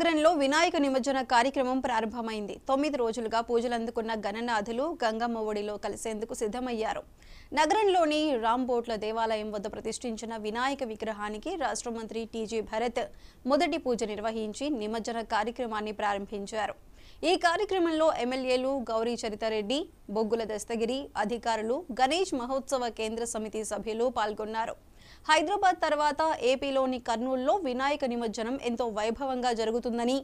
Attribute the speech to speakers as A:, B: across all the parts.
A: నగరంలో వినాయక నిమజ్జన కార్యక్రమం ప్రారంభమైంది. 9 రోజులుగా పూజలు అందుకున్న గణనాథులు గంగమ్మ ఒడిలో కలిసేందుకు సిద్ధమయ్యారు. నగరంలోని రాంబోట్ల దేవాలయం వద్ద ప్రతిష్ఠించిన వినాయక విగ్రహానికి రాష్ట్ర మంత్రి టీజీ భరత్ మొదటి పూజ నిర్వహించి నిమజ్జన కార్యక్రమాన్ని ప్రారంభించారు. ఈ కార్యక్రమంలో ఎమ్మెల్యేలు గౌరీ చరితారెడ్డి, బొగ్గుల దస్తగిరి, అధికారులు, గణేష్ మహోత్సవ కేంద్ర సమితి సభ్యులు పాల్గొన్నారు. హైదరాబాద్ తర్వాత ఏపీలోని కర్నూలులో వినాయక నిమజ్జనం ఎంతో వైభవంగా జరుగుతుందని,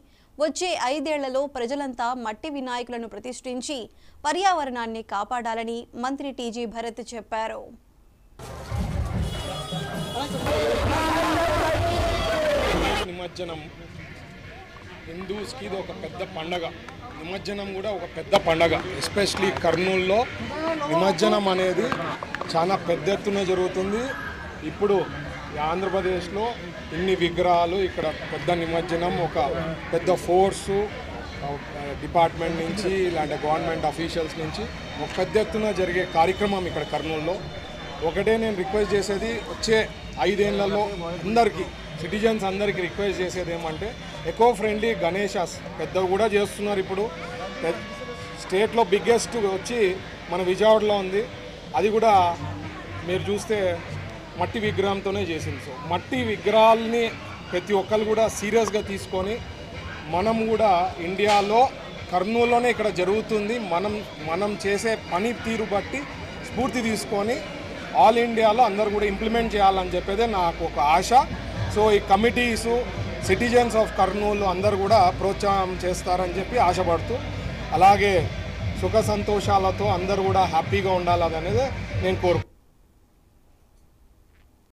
A: వచ్చే 5 ఏళ్లలో ప్రజలంతా మట్టి వినాయకులను ప్రతిష్ఠించి పర్యావరణాన్ని కాపాడాలని మంత్రి టీజీ భరత్ చెప్పారు.
B: నిమజ్జనం హిందూస్కి ఇది ఒక పెద్ద పండగ. నిమజ్జనం కూడా ఒక పెద్ద పండగ. ఎస్పెషలీ కర్నూలులో నిమజ్జనం అనేది చాలా పెద్ద ఎత్తున జరుగుతుంది. ఇప్పుడు ఆంధ్రప్రదేశ్లో ఇన్ని విగ్రహాలు, ఇక్కడ పెద్ద నిమజ్జనం, ఒక పెద్ద ఫోర్సు డిపార్ట్మెంట్ నుంచి ఇలాంటి గవర్నమెంట్ అఫీషియల్స్ నుంచి ఒక పెద్ద ఎత్తున జరిగే కార్యక్రమం ఇక్కడ కర్నూలులో. ఒకటే నేను రిక్వెస్ట్ చేసేది, వచ్చే 5 ఏళ్లలో అందరికీ సిటిజన్స్ అందరికీ రిక్వెస్ట్ చేసేది ఏమంటే, ఎకో ఫ్రెండ్లీ గణేషాస్ పెద్దవి కూడా చేస్తున్నారు. ఇప్పుడు స్టేట్లో బిగ్గెస్ట్ వచ్చి మన విజయవాడలో ఉంది. అది కూడా మీరు చూస్తే మట్టి విగ్రహంతోనే చేసింది. సో మట్టి విగ్రహాలని ప్రతి ఒక్కరు కూడా సీరియస్గా తీసుకొని, మనం కూడా ఇండియాలో కర్నూలులోనే ఇక్కడ జరుగుతుంది, మనం చేసే పని తీరు బట్టి స్ఫూర్తి తీసుకొని ఆల్ ఇండియాలో అందరూ కూడా ఇంప్లిమెంట్ చేయాలని చెప్పేదే నాకు ఒక ఆశ. సో ఈ కమిటీసు, సిటిజన్స్ ఆఫ్ కర్నూలు అందరూ కూడా ప్రోత్సాహం చేస్తారని చెప్పి ఆశపడుతూ, అలాగే సుఖ సంతోషాలతో అందరూ కూడా హ్యాపీగా ఉండాలనేది నేను కోరుకుంటున్నాను.